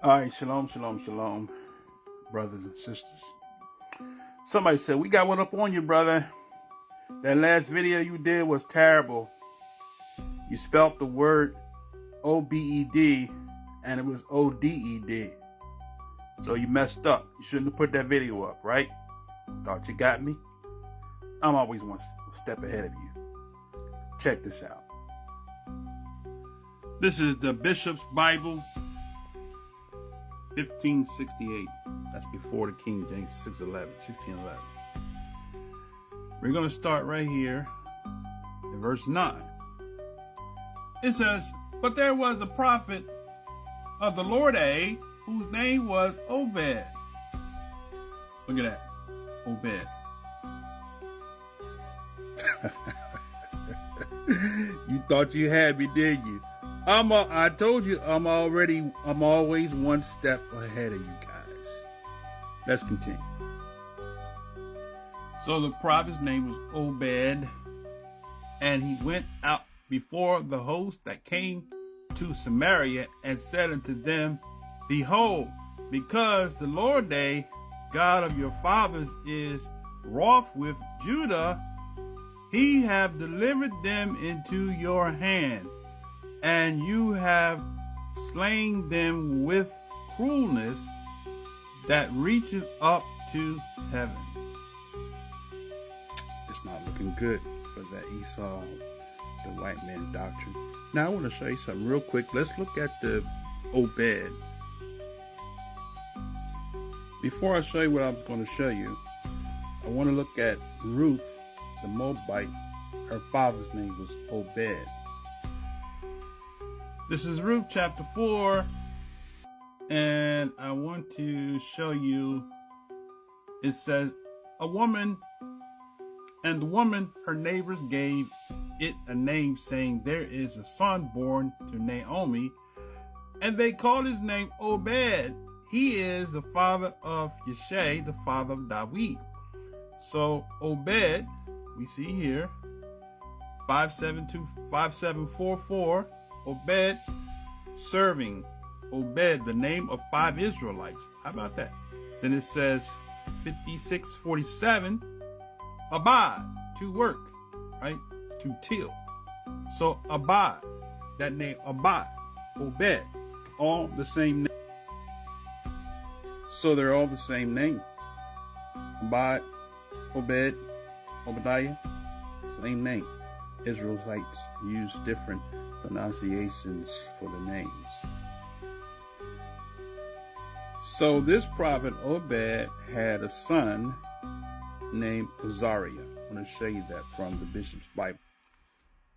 All right, shalom, shalom, shalom, brothers and sisters. Somebody said, we got one up on you, brother. That last video you did was terrible. You spelt the word O-B-E-D and it was O-D-E-D. So you messed up. You shouldn't have put that video up, right? Thought you got me? I'm always one step ahead of you. Check this out. This is the Bishop's Bible, 1568. That's before the King James 1611. We're going to start right here in verse 9. It says, "But there was a prophet of the Lord, whose name was Obed." Look at that. Obed. You thought you had me, did you? I told you I'm always one step ahead of you guys. Let's continue. So the prophet's name was Obed, and he went out before the host that came to Samaria and said unto them, "Behold, because the Lord God of your fathers is wroth with Judah, he have delivered them into your hand, and you have slain them with cruelness that reacheth up to heaven." It's not looking good for that Esau, the white man doctrine. Now I want to show you something real quick. Let's look at the Obed. Before I show you what I was going to show you, I want to look at Ruth, the Moabite. Her father's name was Obed. This is Ruth chapter 4, and I want to show you, it says, the woman, her neighbors gave it a name, saying, "There is a son born to Naomi," and they called his name Obed. He is the father of Yeshai, the father of David. So Obed, we see here, 5744, Obed, serving. Obed, the name of 5 Israelites. How about that? Then it says 5647, Abad, to work, right? To till. So Abad, that name Abad, Obed, all the same name. So they're all the same name. Abad, Obed, Obadiah, same name. Israelites use different pronunciations for the names. So this prophet Obed had a son named Azariah. I'm going to show you that from the Bishop's Bible.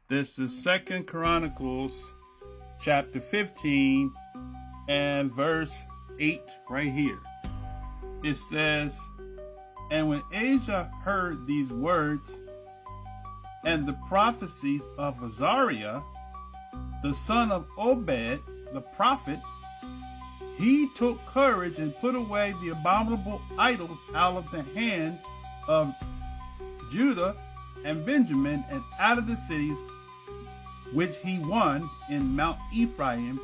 This is 2 Chronicles chapter 15 and verse 8 right here. It says, "And when Asa heard these words and the prophecies of Azariah, the son of Obed, the prophet, he took courage and put away the abominable idols out of the hand of Judah and Benjamin, and out of the cities which he won in Mount Ephraim,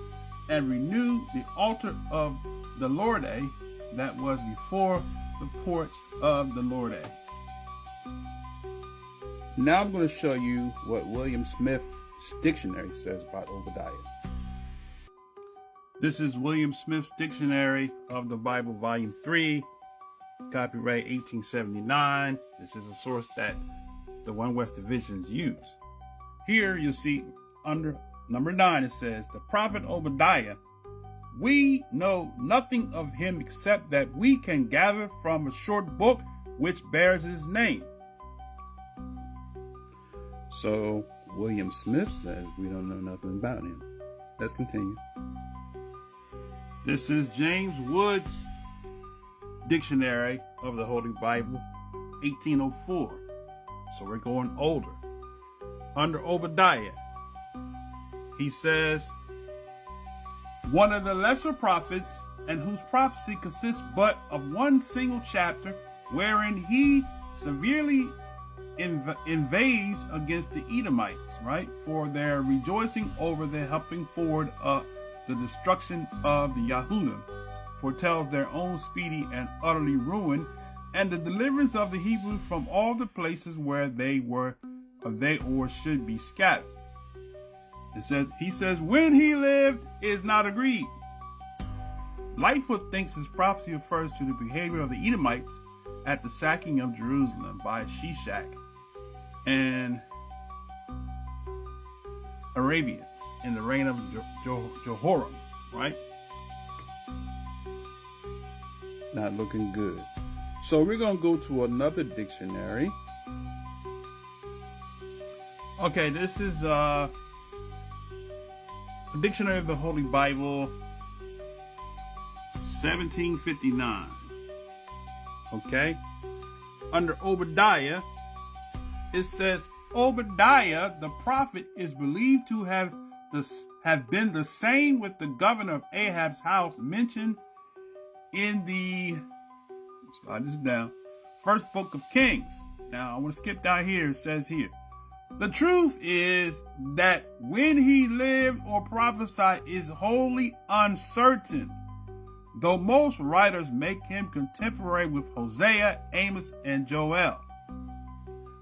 and renewed the altar of the Lord that was before the porch of the Lord." Now I'm going to show you what William Smith's dictionary says about Obadiah. This is William Smith's Dictionary of the Bible, Volume 3, copyright 1879. This is a source that the One West Divisions use. Here you'll see under number 9, it says, "The prophet Obadiah, we know nothing of him except that we can gather from a short book which bears his name." So William Smith says we don't know nothing about him. Let's continue. This is James Wood's Dictionary of the Holy Bible, 1804. So we're going older. Under Obadiah, he says, "One of the lesser prophets, and whose prophecy consists but of one single chapter, wherein he severely invades against the Edomites," right, "for their rejoicing over the helping forward the destruction of the Yahudim, foretells their own speedy and utterly ruin, and the deliverance of the Hebrews from all the places where they should be scattered. He says, when he lived is not agreed. Lightfoot thinks his prophecy refers to the behavior of the Edomites at the sacking of Jerusalem by Shishak and Arabians in the reign of Jehoram, right? Not looking good. So we're going to go to another dictionary. Okay, this is a Dictionary of the Holy Bible, 1759. Okay? Under Obadiah, it says, Obadiah the prophet is believed to have been the same with the governor of Ahab's house mentioned in the, slide this down, first book of Kings. Now, I want to skip down here. It says here, the truth is that when he lived or prophesied is wholly uncertain, though most writers make him contemporary with Hosea, Amos, and Joel.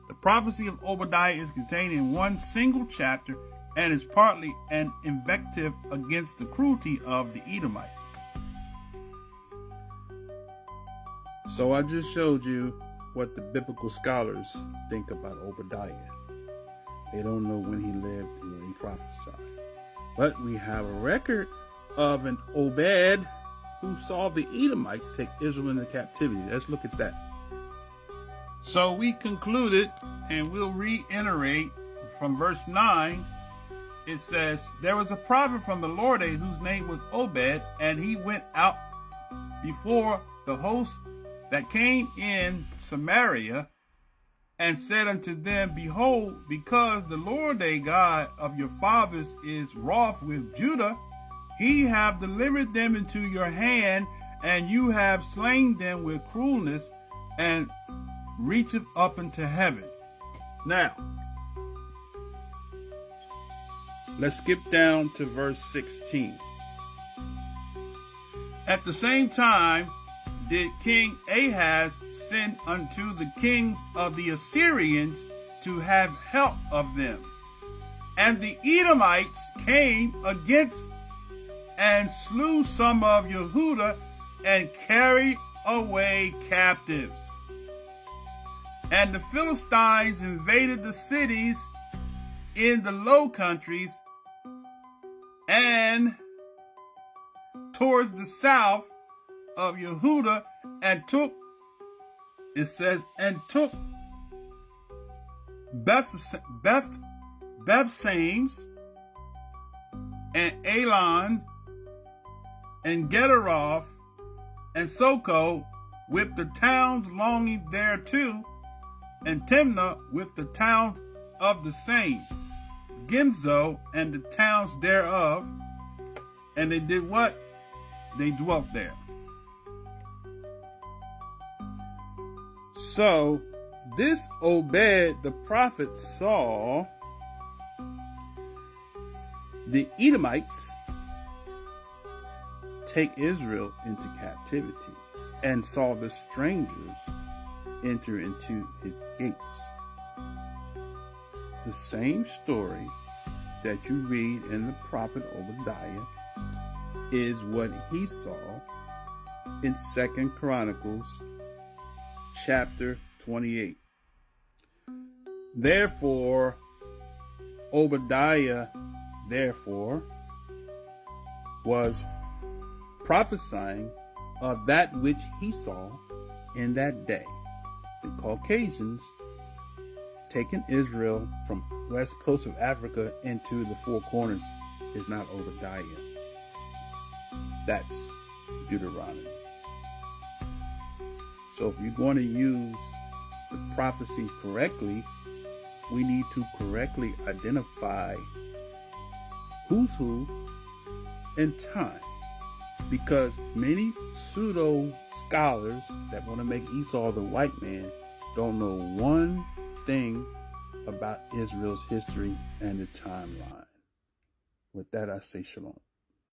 The prophecy of Obadiah is contained in one single chapter and is partly an invective against the cruelty of the Edomites. So I just showed you what the biblical scholars think about Obadiah. They don't know when he lived and when he prophesied. But we have a record of an Obed who saw the Edomites take Israel into captivity. Let's look at that. So we concluded, and we'll reiterate from verse 9. It says, there was a prophet from the Lord whose name was Obed, and he went out before the host that came in Samaria, and said unto them, behold, because the Lord thy God of your fathers is wroth with Judah, he hath delivered them into your hand, and you have slain them with cruelness, and reacheth up into heaven. Now, let's skip down to verse 16. At the same time did King Ahaz send unto the kings of the Assyrians to have help of them. And the Edomites came against and slew some of Yehudah and carried away captives. And the Philistines invaded the cities in the low countries and towards the south of Yehudah, and took, it says, and took Bethsames and Elon and Gederoth and Soko with the towns longing thereto, and Timnah with the towns of the same, Gimzo and the towns thereof. And they did what? They dwelt there. So this Obed the prophet saw the Edomites take Israel into captivity, and saw the strangers enter into his gates. The same story that you read in the prophet Obadiah is what he saw in 2 Chronicles chapter 28. Therefore, Obadiah, was prophesying of that which he saw in that day. The Caucasians taking Israel from west coast of Africa into the four corners is not Obadiah. That's Deuteronomy. So if you're going to use the prophecies correctly, we need to correctly identify who's who and time. Because many pseudo scholars that want to make Esau the white man don't know one thing about Israel's history and the timeline. With that, I say shalom.